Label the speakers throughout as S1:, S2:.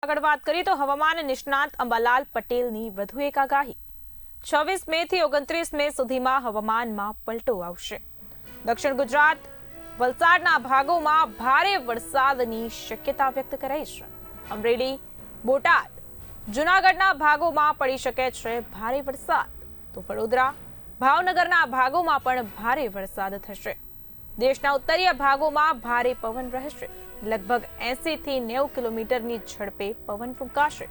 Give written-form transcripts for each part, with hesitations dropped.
S1: આગળ વાત કરીએ તો હવામાન નિષ્ણાત અંબાલાલ પટેલની વધુ એક આગાહી 26 મે થી 29 મે સુધીમાં હવામાનમાં પલટો આવશે। દક્ષિણ ગુજરાત, વલસાડના ભાગોમાં ભારે વરસાદની શક્યતા વ્યક્ત કરાઈ છે। અમરેલી, બોટાદ, જૂનાગઢના ભાગોમાં પડી શકે છે ભારે વરસાદ, તો વડોદરા, ભાવનગરના ભાગોમાં પણ ભારે વરસાદ થશે। દેશના ઉત્તરીય ભાગોમાં ભારે પવન રહેશે। લગભગ 80 થી 90 કિલોમીટરની ઝડપે પવન ફૂંકાશે।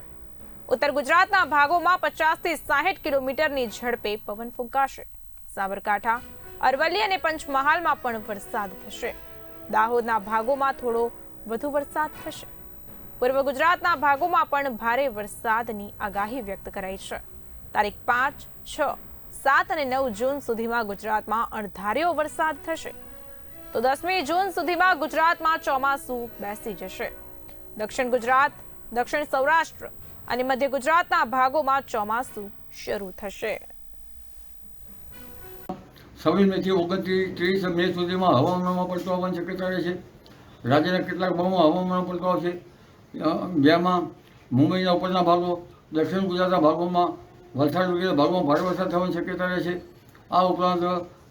S1: ઉત્તર ગુજરાતના ભાગોમાં 50 થી 60 કિલોમીટરની ઝડપે પવન ફૂંકાશે। સાબરકાંઠા, અરવલ્લી અને પંચમહાલમાં પણ વરસાદ થશે। દાહોદના ભાગોમાં થોડો વધુ વરસાદ થશે। પૂર્વ ગુજરાતના ભાગોમાં પણ ભારે વરસાદની આગાહી વ્યક્ત કરાઈ છે। તારીખ 5, 6, 7 અને 9 જૂન સુધીમાં ગુજરાતમાં અણધાર્યો વરસાદ થશે, તો 10મી જૂન સુધીમાં ગુજરાતમાં ચોમાસું બેસી જશે। દક્ષિણ ગુજરાત, દક્ષિણ સૌરાષ્ટ્ર અને મધ્ય ગુજરાતના ભાગોમાં ચોમાસું શરૂ થશે।
S2: 26 મે થી 29 મે સુધીમાં હવામાનમાં પલટો આવવાની શક્યતા રહેશે। રાજ્યના કેટલાક ભાગોમાં હવામાનમાં પલટો આવશે, જેમાં મુંબઈના ઉપરના ભાગો, દક્ષિણ ગુજરાતના ભાગોમાં, વલસાડ વગેરે ભાગોમાં ભારે વરસાદ થવાની શક્યતા રહેશે। આ ઉપરાંત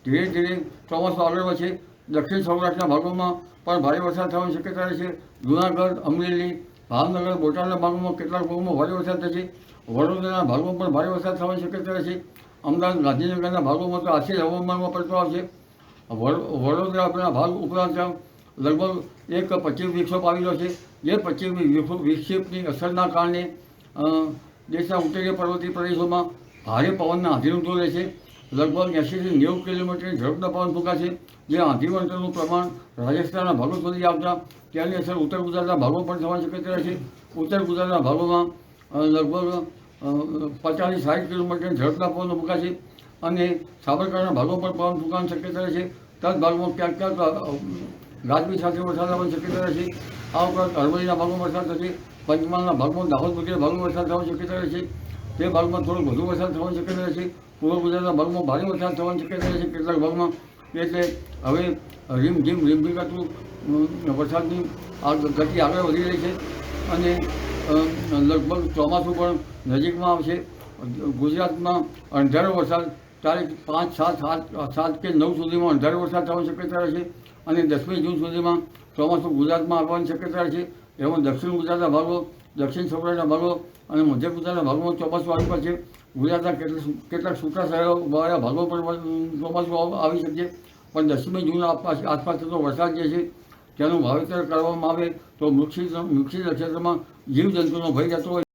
S2: ધીરે ધીરે ચોમાસું આગળ વધશે। દક્ષિણ સૌરાષ્ટ્રના ભાગોમાં પણ ભારે વરસાદ થવાની શક્યતા રહેશે। જૂનાગઢ, અમરેલી, ભાવનગર, બોટાદના ભાગોમાં કેટલાક ભાગોમાં ભારે વરસાદ થશે। વડોદરાના ભાગોમાં પણ ભારે વરસાદ થવાની શક્યતા રહેશે। અમદાવાદ, ગાંધીનગરના ભાગોમાં તો આશરે હવામાનમાં પલટો આવશે। વડોદરાના ભાગ ઉપરાંત લગભગ એક પશ્ચિમ વિક્ષેપ આવેલો છે, જે પશ્ચિમ વિક્ષેપની અસરના કારણે દેશના ઉત્તરીય પર્વતીય પ્રદેશોમાં ભારે પવનના આધીનતો રહેશે। લગભગ 80 થી 90 કિલોમીટરની ઝડપના પવન ફૂંકાશે, જે આંધીવંતરનું પ્રમાણ રાજસ્થાનના ભાગો સુધી આવતા તેની અસર ઉત્તર ગુજરાતના ભાગો પર થવાની શક્યતા રહેશે। ઉત્તર ગુજરાતના ભાગોમાં લગભગ 50 થી 60 કિલોમીટરની ઝડપના પવન ફૂંકાશે અને સાબરકાંઠાના ભાગો પર પવન ફૂંકાવાની શક્યતા રહેશે। તદ ભાગમાં ક્યાંક ક્યાંક ગાજવીજ સાથે વરસાદ આવવાની શક્યતા રહેશે। આ ઉપરાંત અરવલ્લીના ભાગમાં વરસાદ થશે। પંચમહાલના ભાગમાં, દાહોદ વગેરે ભાગમાં વરસાદ થવાની શક્યતા રહેશે। તે ભાગમાં થોડો વધુ વરસાદ થવાની શક્યતા રહેશે। પૂર્વ ગુજરાતના ભાગમાં ભારે વરસાદ થવાની શક્યતા રહેશે કેટલાક ભાગમાં। એટલે હવે રીમઝીમ કરતું વરસાદની ગતિ આગળ વધી રહી છે અને લગભગ ચોમાસું પણ નજીકમાં આવશે। ગુજરાતમાં અણધાર્યો વરસાદ તારીખ 5, 7 કે 9 સુધીમાં અણધાર્યો વરસાદ થવાની શક્યતા રહેશે અને 10મી જૂન સુધીમાં ચોમાસું ગુજરાતમાં આવવાની શક્યતા રહેશે। એમાં દક્ષિણ ગુજરાતના ભાગો, દક્ષિણ સૌરાષ્ટ્રના ભાગો અને મધ્ય ગુજરાતના ભાગોમાં ચોમાસું આવી પડશે। ગુજરાતના કેટલાક છૂટાછવાયા ભાગો પર ચોમાસું આવી શકશે, પણ 10મી જૂન આસપાસ થતો વરસાદ જે છે તેનું વાવેતર કરવામાં આવે તો વૃક્ષી નક્ષત્રમાં જીવજંતુનો ભય રહેતો હોય